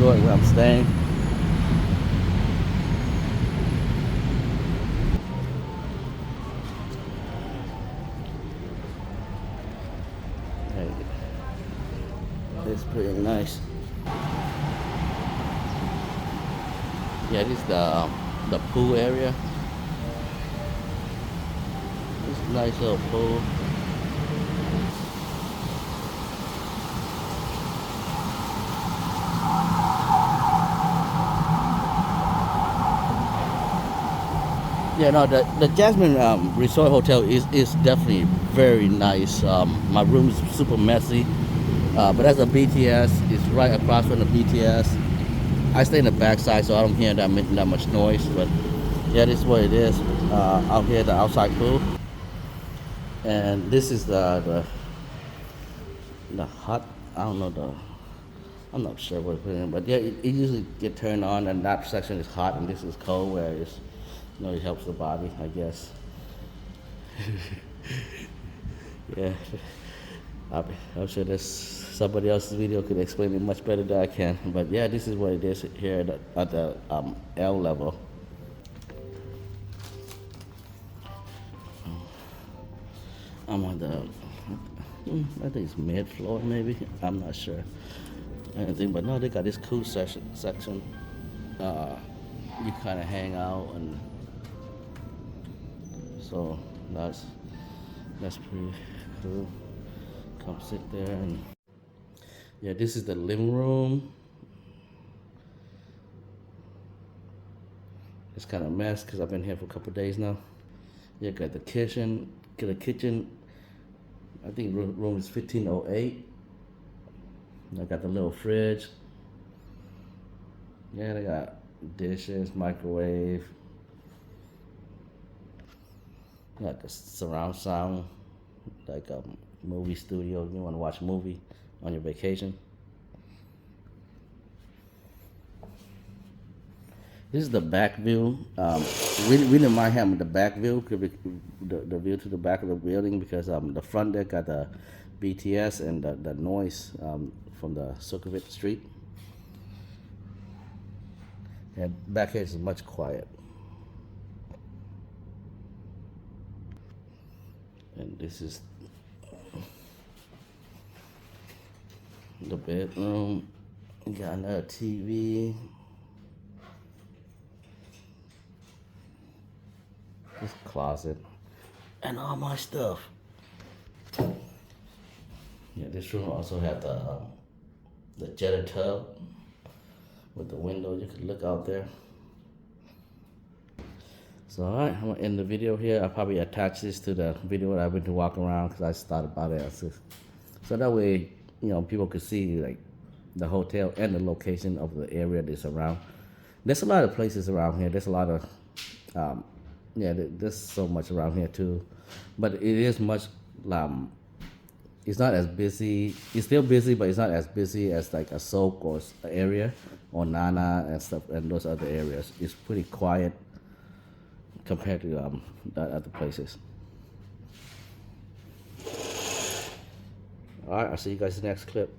Resort where I'm staying. It's pretty nice. Yeah, this is the pool area. It's a nice little pool. Yeah, no, the Jasmine Resort Hotel is definitely very nice. My room is super messy, but that's a BTS. It's right across from the BTS. I stay in the backside, so I don't hear that much noise. But yeah, this is what it is out here, the outside pool. And this is the hot. I don't know I'm not sure what to put in, but yeah, it usually get turned on, and that section is hot, and this is cold, where it's it helps the body, I guess. Yeah, I'm sure there's somebody else's video could explain it much better than I can. But yeah, this is what it is here at the L level. I'm on the, I think it's mid floor maybe. I'm not sure. Anything, but no, they got this cool section. You kind of hang out, and so that's pretty cool. Come sit there, and yeah, this is the living room. It's kind of a mess because I've been here for a couple of days now. Yeah, got the kitchen. Get a kitchen. I think room is 1508. I got the little fridge. Yeah, they got dishes, microwave. Got the surround sound, like a movie studio. You want to watch a movie on your vacation. This is the back view. We didn't mind having the back view, the view to the back of the building, because the front there got the BTS and the noise from the Sukhumvit Street. And back here is much quiet. And this is the bedroom. We got another TV. This closet. And all my stuff. Yeah, this room also had the jetted tub with the window. You could look out there. So alright, I'm gonna end the video here. I'll probably attach this to the video that I went to walk around, because I just thought about it. So that way, people could see like the hotel and the location of the area that's around. There's a lot of places around here. There's a lot of there's so much around here too, but it is much. It's not as busy. It's still busy, but it's not as busy as like a Sok or area or Nana and stuff, and those other areas. It's pretty quiet compared to the other places. All right, I'll see you guys in the next clip.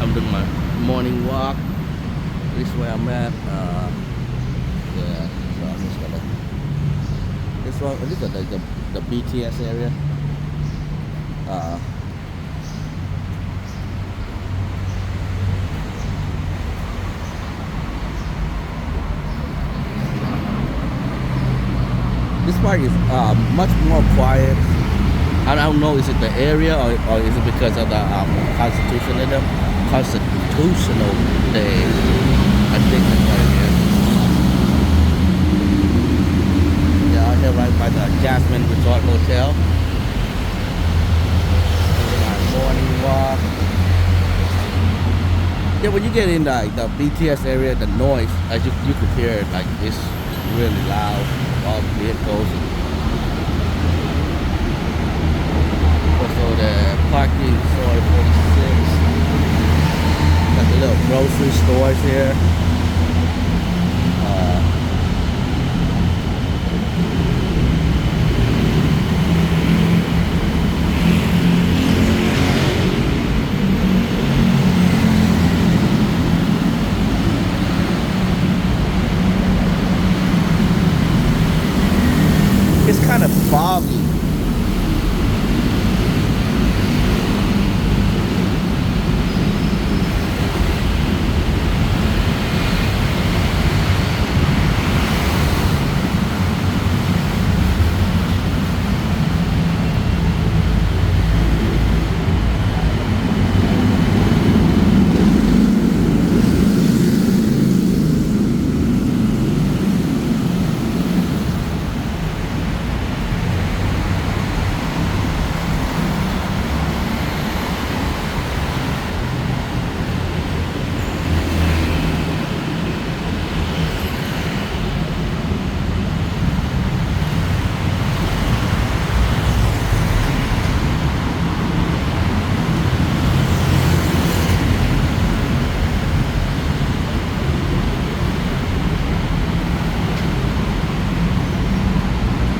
I'm doing my morning walk. This is where I'm at. Yeah, so I'm just gonna. This is the BTS area. This part is much more quiet. I don't know, is it the area or is it because of the constitutional day? I think that's what it is. Yeah, out here right by the Jasmine Resort Hotel. My morning walk. Yeah, when you get in the BTS area, the noise, as you could hear it, like it's really loud. All the vehicles. Also the parking for 46. Got the little grocery stores here. It's kind of foggy.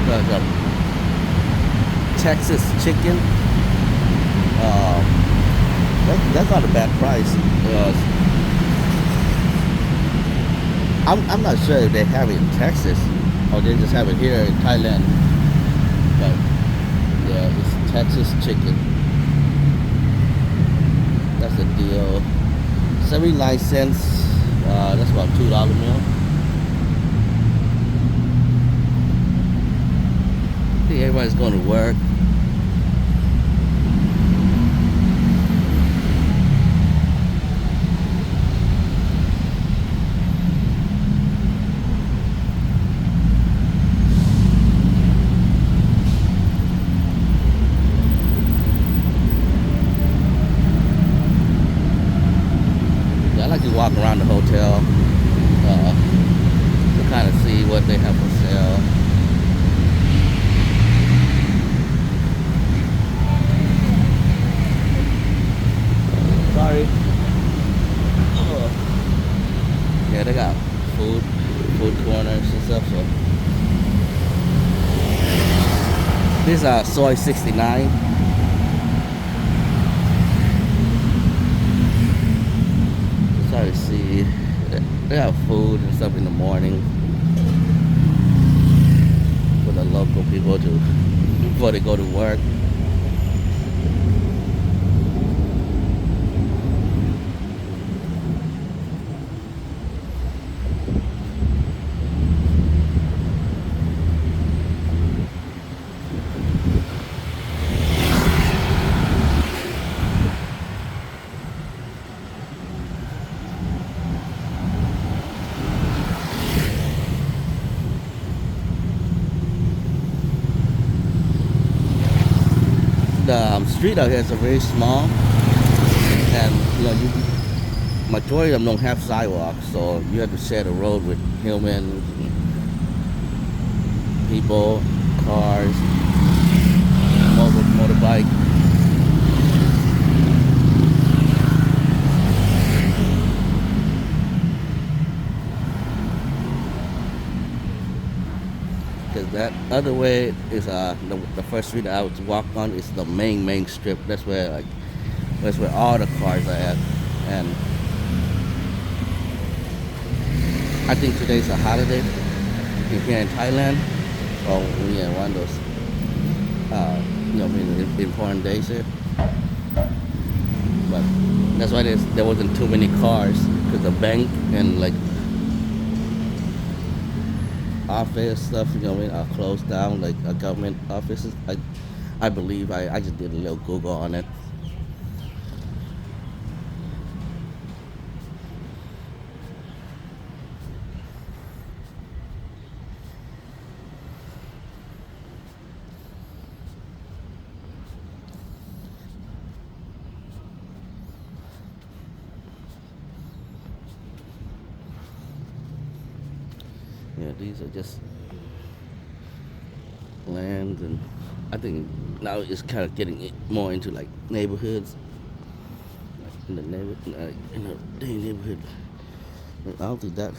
Like a Texas chicken. That's not a bad price. I'm not sure if they have it in Texas or they just have it here in Thailand. But yeah, it's Texas chicken. That's the deal. 79 cents. That's about $2 meal. I think everybody's going to work. Yeah, I like to walk around the hotel to kind of see what they have for sale. Sorry. Yeah, they got food corners and stuff. So this is soy 69. Sorry to see. They have food and stuff in the morning for the local people before they go to work. The street out here is very small, and majority of them don't have sidewalks, so you have to share the road with human people, cars, motorbike. Because that other way is the first street I would walk on is the main strip. That's where all the cars are at, and I think today's a holiday here in Thailand, or one of those important days here. But that's why there wasn't too many cars, because the bank and like office stuff, are closed down, like government offices. I believe I just did a little Google on it. Yeah, these are just lands, and I think now it's kind of getting more into like neighborhoods, like in the neighborhood. I don't think that's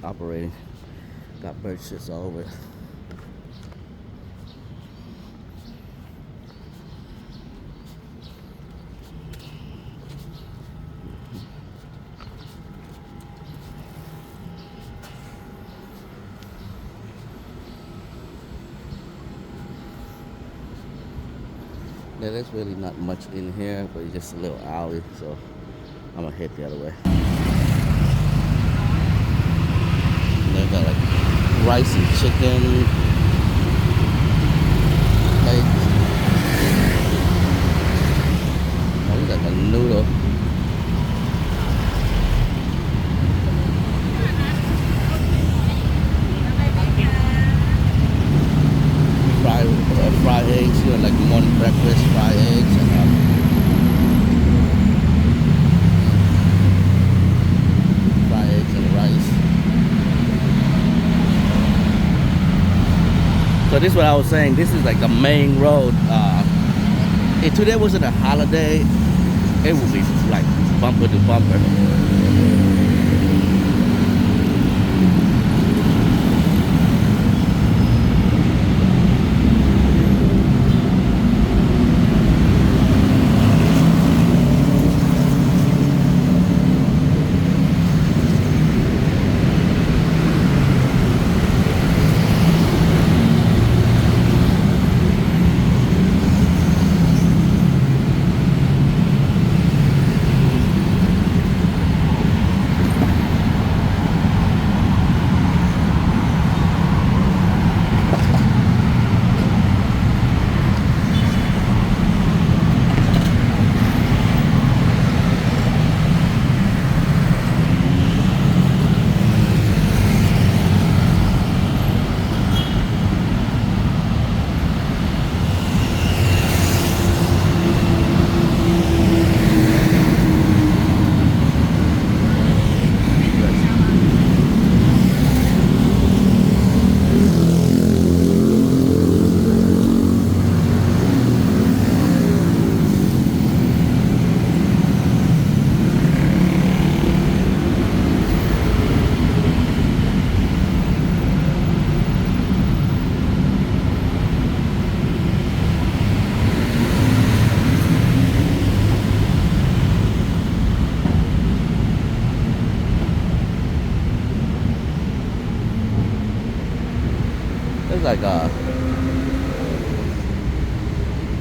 operating. Got bird shits all over. Yeah, there's really not much in here, but it's just a little alley, so I'm gonna head the other way. And they got like rice and chicken, eggs. Oh, it's like a noodle. Fried eggs, you know, like morning breakfast, fried eggs, and fried eggs and rice. So this is what I was saying. This is like the main road. If today wasn't a holiday, it would be like bumper to bumper.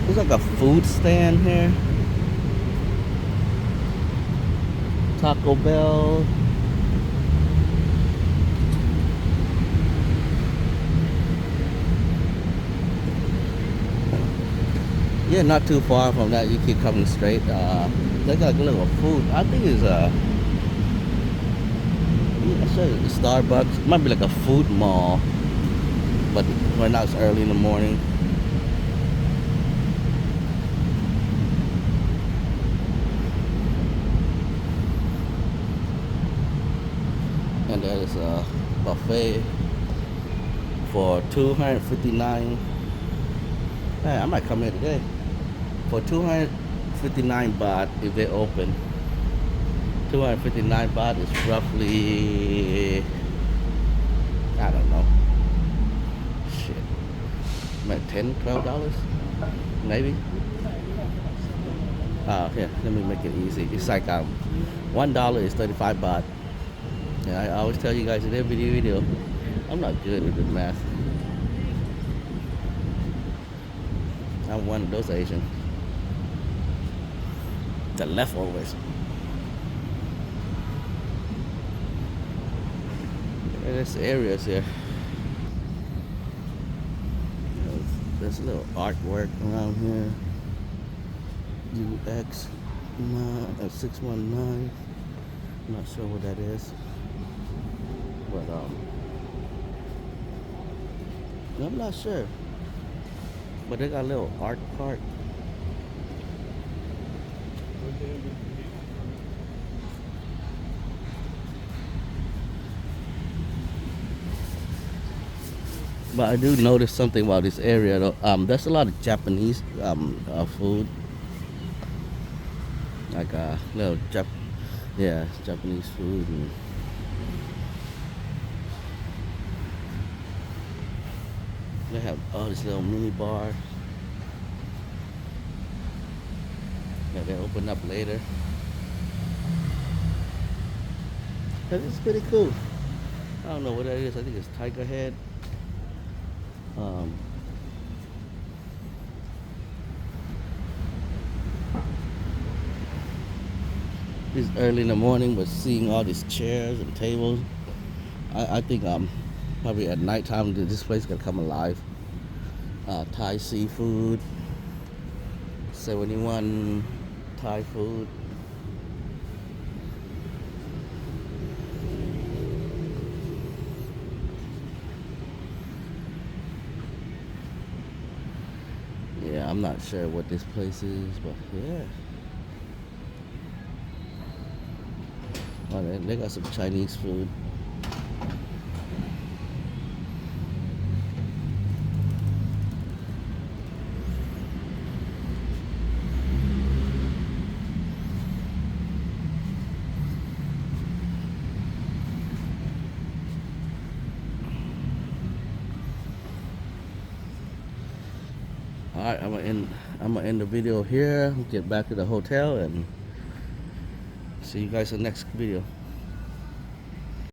There's like a food stand here. Taco Bell. Yeah, not too far from that. You keep coming straight. They got a little food. I think it's yeah, I said it's Starbucks. It might be like a food mall, but right now it's early in the morning. And there's a buffet for $259. Hey, I might come here today. For 259 baht if they open. 259 baht is roughly, I don't know. Shit. Like $10, $12? Maybe. Here, let me make it easy. It's like $1 is 35 baht. And I always tell you guys in every video, I'm not good with the math. I'm one of those Asians. The leftovers. There's areas here. There's a little artwork around here. UX 619. I'm not sure what that is. But I'm not sure. But they got a little art part. But I do notice something about this area though. There's a lot of Japanese food. Like little Japanese food. And they have all this little mini bar. Yeah, they open up later. That is pretty cool. I don't know what that is. I think it's Tiger Head. It's early in the morning, but seeing all these chairs and tables, I think probably at nighttime this place gonna come alive. Thai seafood, 71 Thai food. Yeah, I'm not sure what this place is, but yeah. Oh, they got some Chinese food. All right, I'm gonna end the video here. Get back to the hotel and see you guys in the next video.